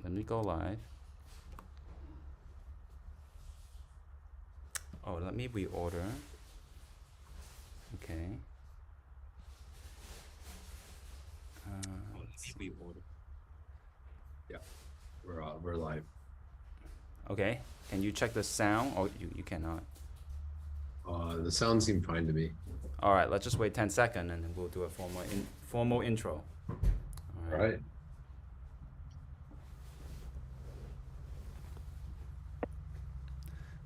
Let me go live. Oh, let me reorder. Okay. Let's see. Yeah, we're live. Okay. Can you check the sound? Oh, you cannot. The sound seemed fine to me. All right. Let's just wait 10 seconds and then we'll do a formal intro. All right.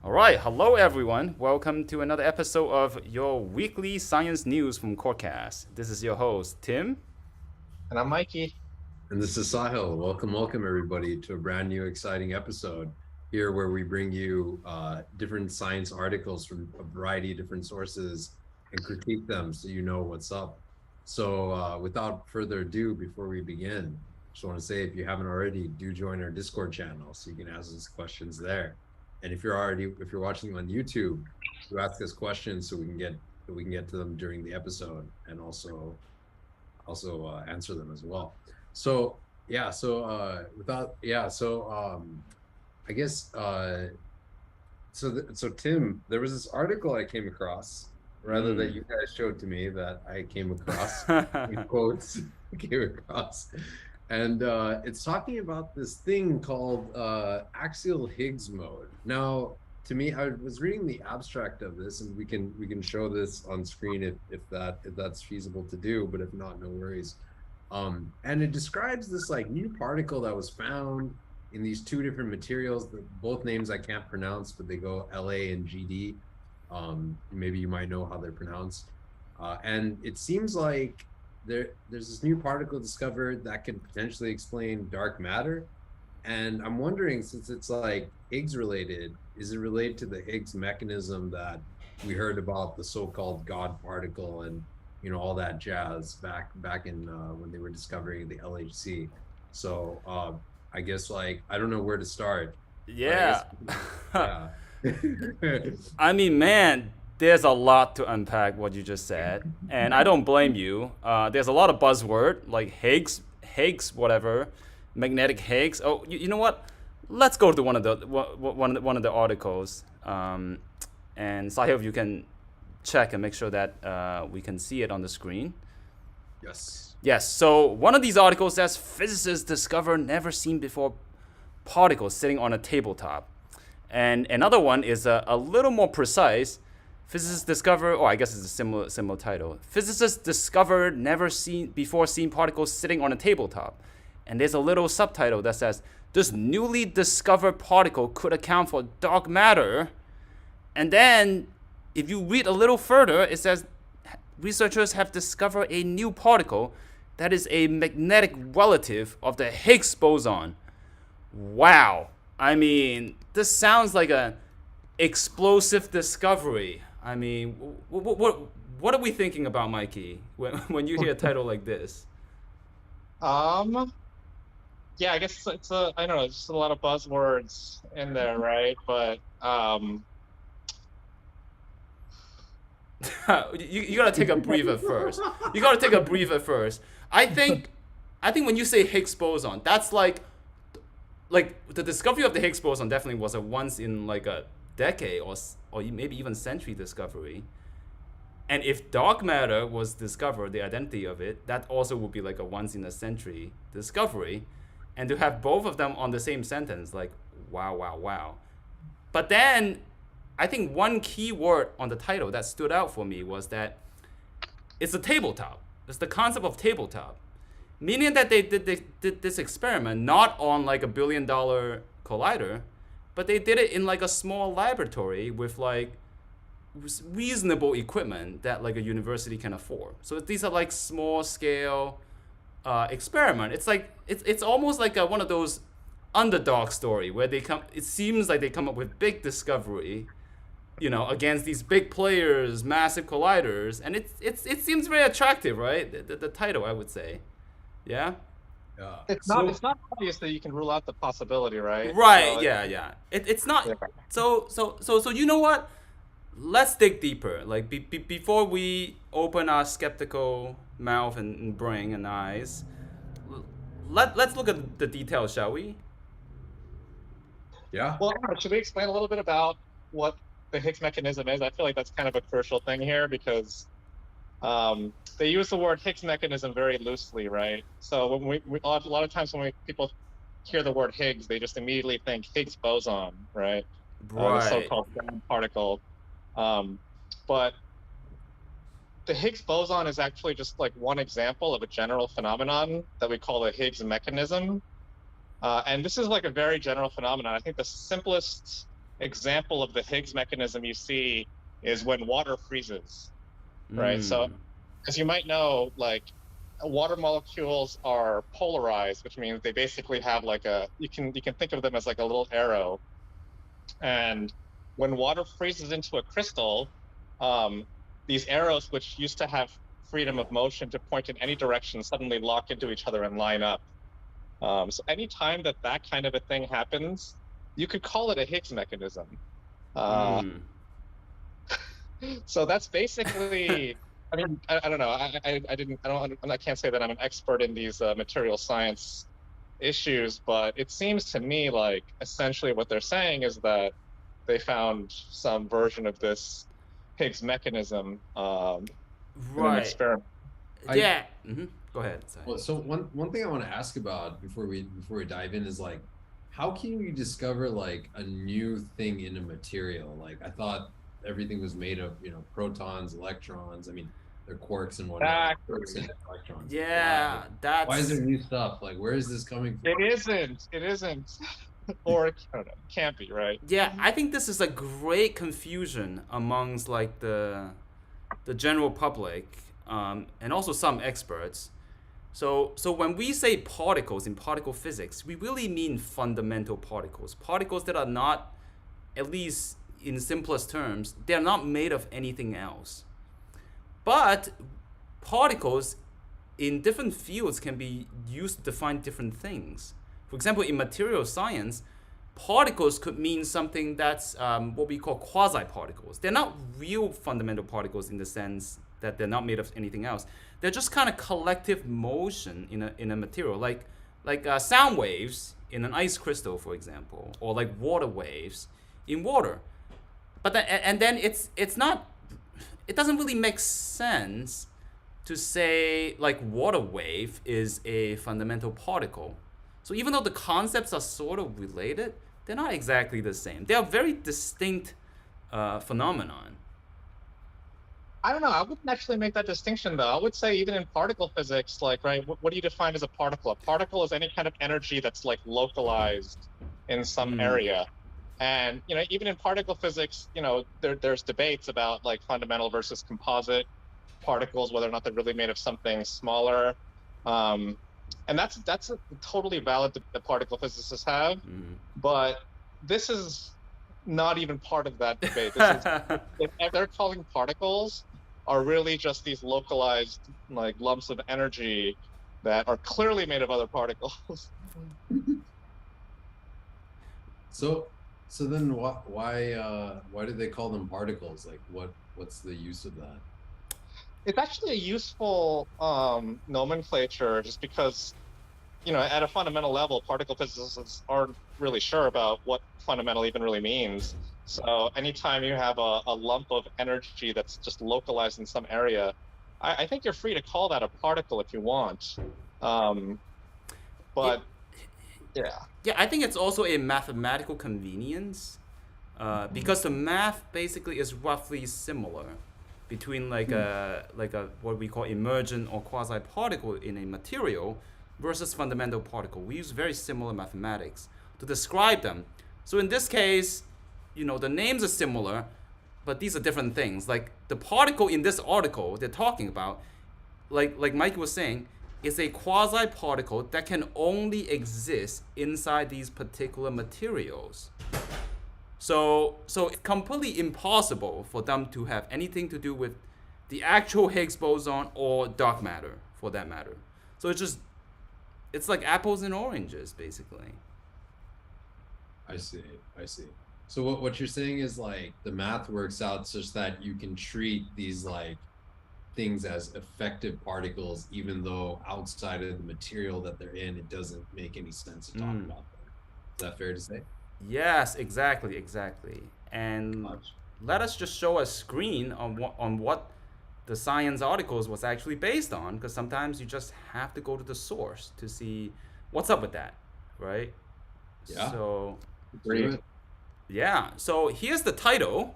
All right. Hello, everyone. Welcome to another episode of your weekly science news from Quirkcast. This is your host, Tim. And I'm Mikey. And this is Sahil. Welcome, everybody, to a brand new exciting episode here where we bring you different science articles from a variety of different sources and critique them so you know what's up. So without further ado, before we begin, just want to say if you haven't already, do join our Discord channel so you can ask us questions there. And if you're watching on YouTube, you ask us questions so we can get to them during the episode and also answer them as well. So I guess so Tim, there was this article I came across, rather that you guys showed to me, that I came across in quotes came across, and it's talking about this thing called axial Higgs mode. Now, to me, I was reading the abstract of this, and we can show this on screen if that's feasible to do, but if not, no worries. And it describes this like new particle that was found in these two different materials. Both names I can't pronounce, but they go LA and GD. Maybe you might know how they're pronounced. And it seems like there's this new particle discovered that could potentially explain dark matter. And I'm wondering, since it's like Higgs related, is it related to the Higgs mechanism that we heard about, the so-called God particle and all that jazz back in when they were discovering the LHC? So I guess I don't know where to start. Yeah. Yeah. I mean, man, there's a lot to unpack what you just said, and I don't blame you. There's a lot of buzzword like Higgs, whatever, magnetic Higgs. Oh, you know what? Let's go to one of the articles, and Sahil, if you can check and make sure that we can see it on the screen. Yes. So one of these articles says physicists discover never seen before particles sitting on a tabletop. And another one is a little more precise. Physicists discover, I guess it's a similar title. Physicists discovered never seen particles sitting on a tabletop. And there's a little subtitle that says, this newly discovered particle could account for dark matter. And then if you read a little further, it says researchers have discovered a new particle that is a magnetic relative of the Higgs boson. Wow. I mean, this sounds like an explosive discovery. I mean, what are we thinking about, Mikey, when you hear a title like this? Yeah, I guess it's I don't know, just a lot of buzzwords in there, right? But you gotta take a breather first. I think when you say Higgs boson, that's like the discovery of the Higgs boson definitely was a once in like a decade or maybe even century discovery. And if dark matter was discovered, the identity of it, that also would be like a once in a century discovery. And to have both of them on the same sentence, like wow. But then I think one key word on the title that stood out for me was that it's a tabletop. It's the concept of tabletop. Meaning that they did this experiment not on like $1 billion collider, but they did it in like a small laboratory with like reasonable equipment that like a university can afford. So these are like small scale experiment. It's like it's almost like one of those underdog story where it seems like they come up with big discovery, against these big players, massive colliders, and it seems very attractive, right? The title, I would say. Yeah. It's not obvious that you can rule out the possibility, right? Right. So Yeah. It's not. Yeah. So you know what? Let's dig deeper. Like before we open our skeptical mouth and brain and eyes, let's look at the details, shall we? Yeah. Well, should we explain a little bit about what the Higgs mechanism is? I feel like that's kind of a crucial thing here because they use the word Higgs mechanism very loosely, right? So when a lot of times when people hear the word Higgs, they just immediately think Higgs boson, right? The Right. so-called ground particle. Um, but the Higgs boson is actually just like one example of a general phenomenon that we call the Higgs mechanism. And this is like a very general phenomenon. I think the simplest example of the Higgs mechanism you see is when water freezes, right? So Mm. as you might know, like water molecules are polarized, which means they basically have like you can think of them as like a little arrow. And when water freezes into a crystal, um, these arrows, which used to have freedom of motion to point in any direction, suddenly lock into each other and line up. So anytime that kind of a thing happens, you could call it a Higgs mechanism. Uh, Mm. so that's basically, I mean, I don't know. I can't say that I'm an expert in these material science issues, but it seems to me like essentially what they're saying is that they found some version of this Higgs mechanism in an Right. experiment. I Yeah. Go ahead. Sorry. Well, so one thing I want to ask about before we dive in is like, how can you discover like a new thing in a material? Like I thought everything was made of, protons, electrons. I mean, they're quarks and whatnot, quarks Exactly. and electrons. Yeah, Why is there that's new stuff? Like, where is this coming from? It isn't. It isn't. Or I don't know. It can't be, right? yeah. I think this is a great confusion amongst like the general public, and also some experts. So when we say particles in particle physics, we really mean fundamental particles, particles that are not, at least in simplest terms, they're not made of anything else. But particles in different fields can be used to define different things. For example, in material science, particles could mean something that's what we call quasi-particles. They're not real fundamental particles in the sense that they're not made of anything else. They're just kind of collective motion in a material, like sound waves in an ice crystal, for example, or like water waves in water. But then it's not. It doesn't really make sense to say like water wave is a fundamental particle. So even though the concepts are sort of related, they're not exactly the same. They are very distinct phenomenon. I don't know. I wouldn't actually make that distinction, though. I would say even in particle physics, like, right, what do you define as a particle? A particle is any kind of energy that's like localized in some Mm. area. And, even in particle physics, there's debates about like fundamental versus composite particles, whether or not they're really made of something smaller. Um, and that's a totally valid debate that particle physicists have. Mm. But this is not even part of that debate. This is if they're calling particles are really just these localized like lumps of energy that are clearly made of other particles. So then why do they call them particles? Like what's the use of that? It's actually a useful nomenclature just because at a fundamental level, particle physicists aren't really sure about what fundamental even really means. So anytime you have a lump of energy that's just localized in some area, I think you're free to call that a particle if you want. Um, but yeah. Yeah, I think it's also a mathematical convenience, because the math basically is roughly similar between like a what we call emergent or quasi particle in a material versus fundamental particle. We use very similar mathematics to describe them. So in this case, the names are similar, but these are different things. Like the particle in this article they're talking about, like Mike was saying, is a quasi particle that can only exist inside these particular materials. So it's completely impossible for them to have anything to do with the actual Higgs boson or dark matter, for that matter. So it's like apples and oranges, basically. I see. So what you're saying is like the math works out such that you can treat these like things as effective particles, even though outside of the material that they're in, it doesn't make any sense to talk about them. Is that fair to say? Yes, exactly, exactly. And Much. let us just show a screen on what the science articles was actually based on, because sometimes you just have to go to the source to see what's up with that, right? Yeah. So, Do Agreed. it. yeah. So here's the title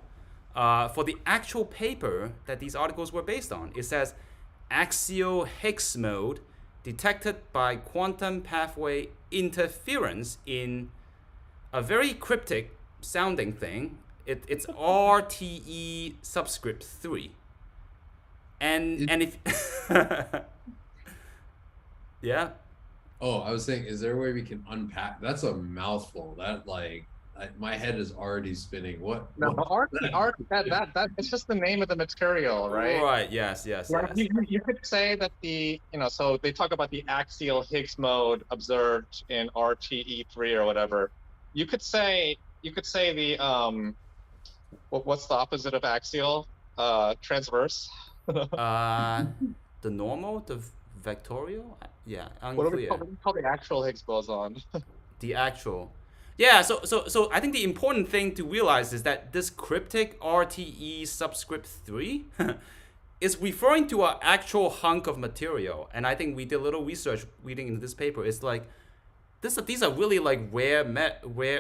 for the actual paper that these articles were based on. It says axial Higgs mode detected by quantum pathway interference in a very cryptic sounding thing. It's RTE subscript 3. It- And if yeah. oh, I was saying, is there a way we can unpack? That's a mouthful. That my head is already spinning. What? No, What? art that it's just the name of the material, right? Right, yes, yes, Like yes. you could say that so they talk about the axial Higgs mode observed in RTE3 or whatever. You could say the what's the opposite of axial? Transverse. Uh the normal, the vectorial? Yeah, unclear. What do we call the actual Higgs boson? The actual. Yeah, so I think the important thing to realize is that this cryptic RTE subscript 3 is referring to an actual hunk of material. And I think we did a little research reading into this paper. It's like these are really like rare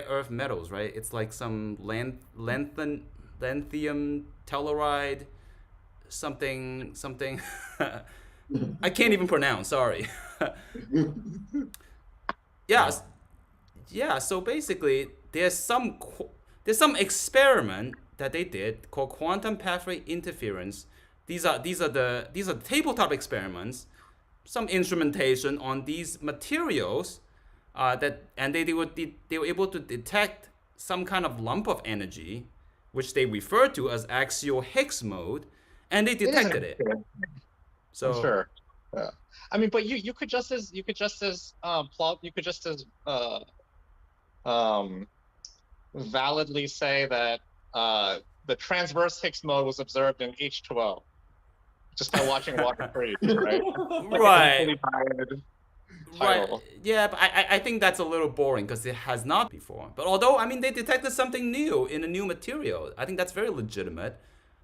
earth metals, right? It's like some lanthanum telluride, something I can't even pronounce. Sorry. Yeah, yeah. So basically, there's some experiment that they did called quantum pathway interference. These are tabletop experiments, some instrumentation on these materials, and they were able to detect some kind of lump of energy, which they refer to as axial Higgs mode, and they It isn't detected it. accurate, I'm So sure. Yeah. I mean, but you could just as plot you could just as um validly say that the transverse Higgs mode was observed in H2O just by watching water freeze, right? Like an right, equally valid right, title. yeah, but I think that's a little boring because it has not before. But although I mean they detected something new in a new material, I think that's very legitimate.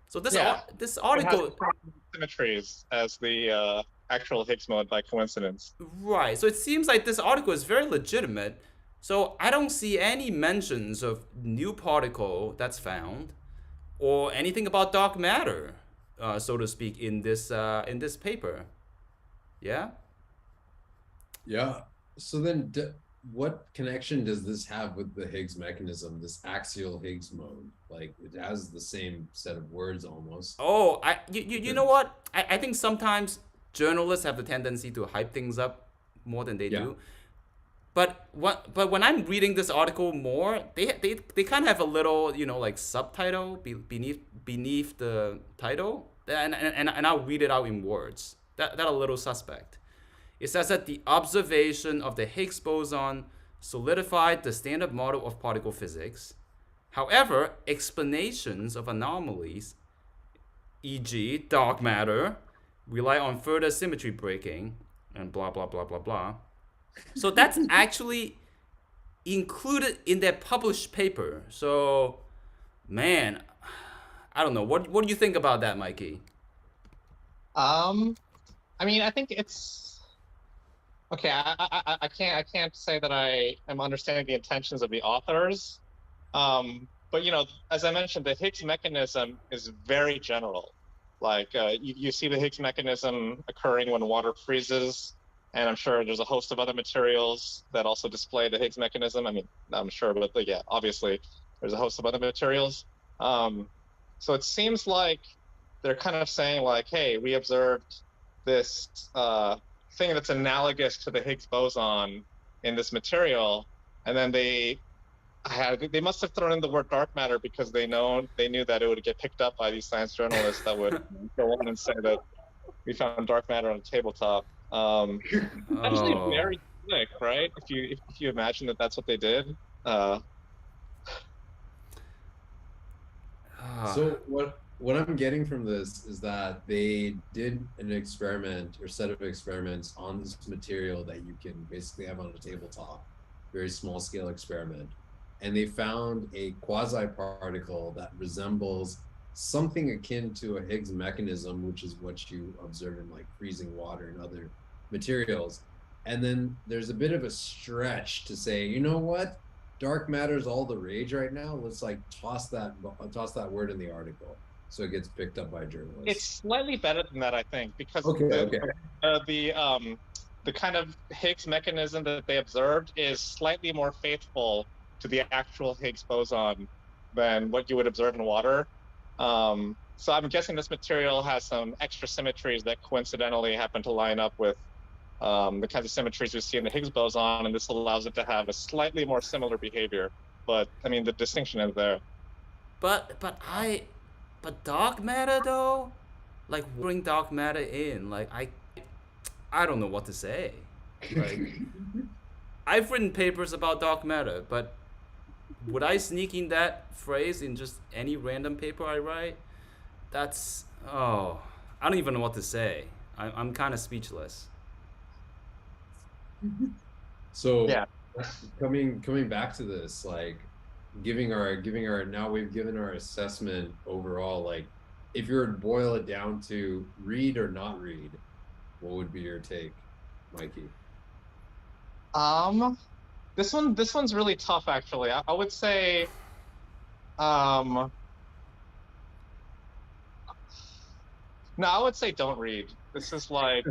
So Yeah, this it has the article, same symmetries as the actual Higgs mode by coincidence. right? So it seems like this article is very legitimate. So I don't see any mentions of new particle that's found or anything about dark matter, so to speak, in this paper. Yeah. Yeah. So then, what connection does this have with the Higgs mechanism, this axial Higgs mode? Like, it has the same set of words almost. Oh, you know what? I think sometimes journalists have the tendency to hype things up more than they Yeah. do. But when I'm reading this article more, they kind of have a little like subtitle beneath the title, and I'll read it out in words. That a little suspect. It says that the observation of the Higgs boson solidified the standard model of particle physics. However, explanations of anomalies, e.g., dark matter, rely on further symmetry breaking, and blah blah blah blah blah. So that's actually included in their published paper. So, man, I don't know. What do you think about that, Mikey? Um, I mean, I think it's okay. I can't say that I am understanding the intentions of the authors. But as I mentioned, the Higgs mechanism is very general. Like you see the Higgs mechanism occurring when water freezes, and I'm sure there's a host of other materials that also display the Higgs mechanism. I mean, I'm sure, but yeah, obviously there's a host of other materials. So it seems like they're kind of saying like, hey, we observed this thing that's analogous to the Higgs boson in this material, and then they must have thrown in the word dark matter because they knew that it would get picked up by these science journalists that would go on and say that we found dark matter on a tabletop. Actually, Oh. very slick, right? If you imagine that that's what they did. Uh, So what? what I'm getting from this is that they did an experiment or set of experiments on this material that you can basically have on a tabletop, very small scale experiment. And they found a quasi particle that resembles something akin to a Higgs mechanism, which is what you observe in like freezing water and other materials. And then there's a bit of a stretch to say, you know what? Dark matter's all the rage right now. Let's like toss that word in the article so it gets picked up by It's journalists. slightly better than that, I think, because Okay, okay. the kind of Higgs mechanism that they observed is slightly more faithful to the actual Higgs boson than what you would observe in water. So I'm guessing this material has some extra symmetries that coincidentally happen to line up with the kinds of symmetries we see in the Higgs boson, and this allows it to have a slightly more similar behavior. But I mean, the distinction is there. But dark matter though, like bring dark matter in, like I don't know what to say. Like I've written papers about dark matter, but would I sneak in that phrase in just any random paper I write? That's I don't even know what to say. I'm kind of speechless. So Yeah. coming back to this, like giving our now we've given our assessment overall, like if you were to boil it down to read or not read, what would be your take, Mikey? This one's really tough actually. I would say um no, I would say don't read. This is like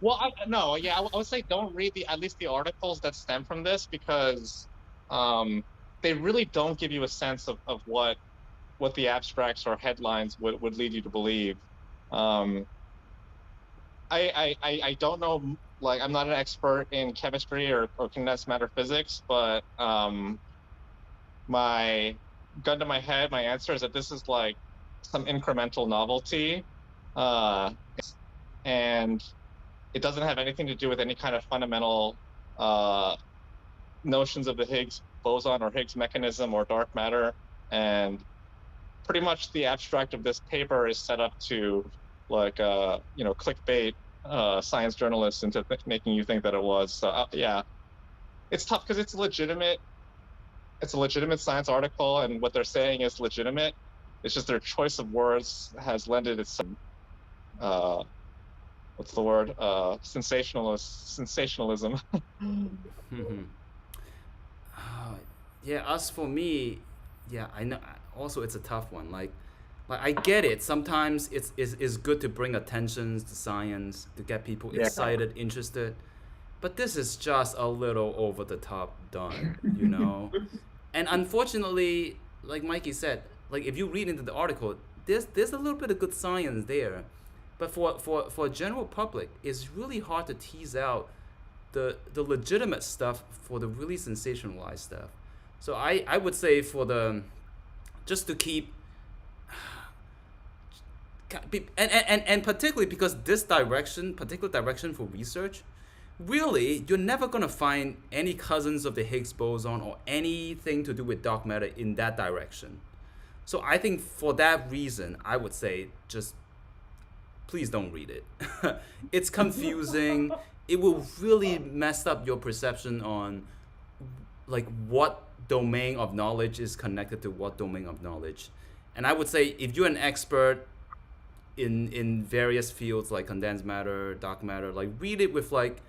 well, no, yeah, I would say don't read at least the articles that stem from this because they really don't give you a sense of what the abstracts or headlines would lead you to believe. Um, I don't know, like I'm not an expert in chemistry or condensed matter physics, but my gun to my head, my answer is that this is like some incremental novelty, uh, and it doesn't have anything to do with any kind of fundamental notions of the Higgs boson or Higgs mechanism or dark matter. And pretty much the abstract of this paper is set up to like clickbait science journalists into making you think that it was. So yeah, it's tough because it's a legitimate science article, and what they're saying is legitimate. It's just their choice of words has lended itself what's the word? Sensationalism. Yeah, as for me, yeah, I know. Also, it's a tough one. Like I get it. Sometimes it's good to bring attention to science to get people Yeah. excited, interested. But this is just a little over the top done, you know. And unfortunately, like Mikey said, like if you read into the article, there's a little bit of good science there, but for general public, it's really hard to tease out the legitimate stuff for the really sensationalized stuff. So I would say for the just to keep and particularly because this particular direction for research, really you're never gonna find any cousins of the Higgs boson or anything to do with dark matter in that direction. So I think for that reason, I would say just please don't read it. It's confusing. It will really mess up your perception on like what domain of knowledge is connected to what domain of knowledge. And I would say if you're an expert in various fields like condensed matter, dark matter, like read it with like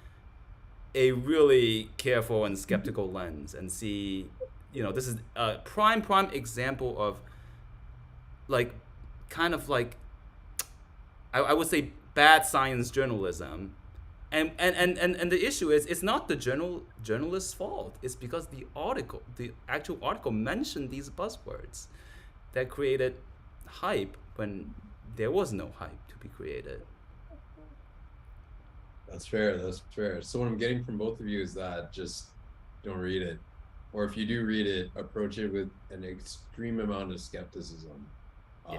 a really careful and skeptical lens and see, this is a prime example of like kind of like I would say bad science journalism. And the issue is it's not the journalist's fault. It's because the actual article mentioned these buzzwords that created hype when there was no hype to be created. That's fair. That's fair. So what I'm getting from both of you is that just don't read it, or if you do read it, approach it with an extreme amount of skepticism.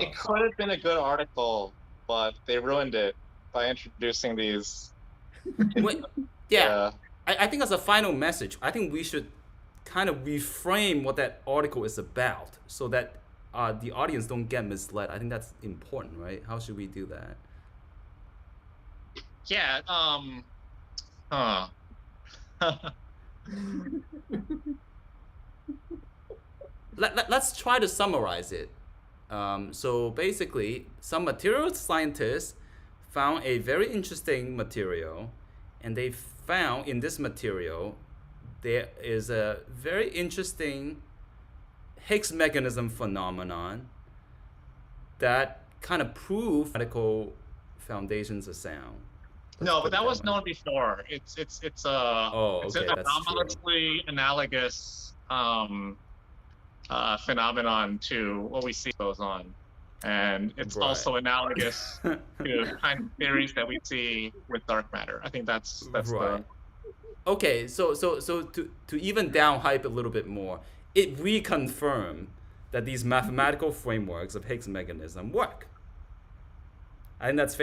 It could have been a good article, but they ruined it by introducing these. Yeah, I think as a final message, I think we should kind of reframe what that article is about so that the audience don't get misled. I think that's important, right? How should we do that? Yeah. Huh. Let's try to summarize it. So basically, some material scientists found a very interesting material, and they found in this material there is a very interesting Higgs mechanism phenomenon that kind of prove medical foundations of sound. No, but that was way. known before. It's it's Oh, it's okay, an that's true. anomalously analogous phenomenon to what we see goes on, and it's Right. also analogous to kind of theories that we see with dark matter. I think that's Right. Okay, so to even down hype a little bit more, it reconfirmed that these mathematical frameworks of Higgs mechanism work. I think that's fair.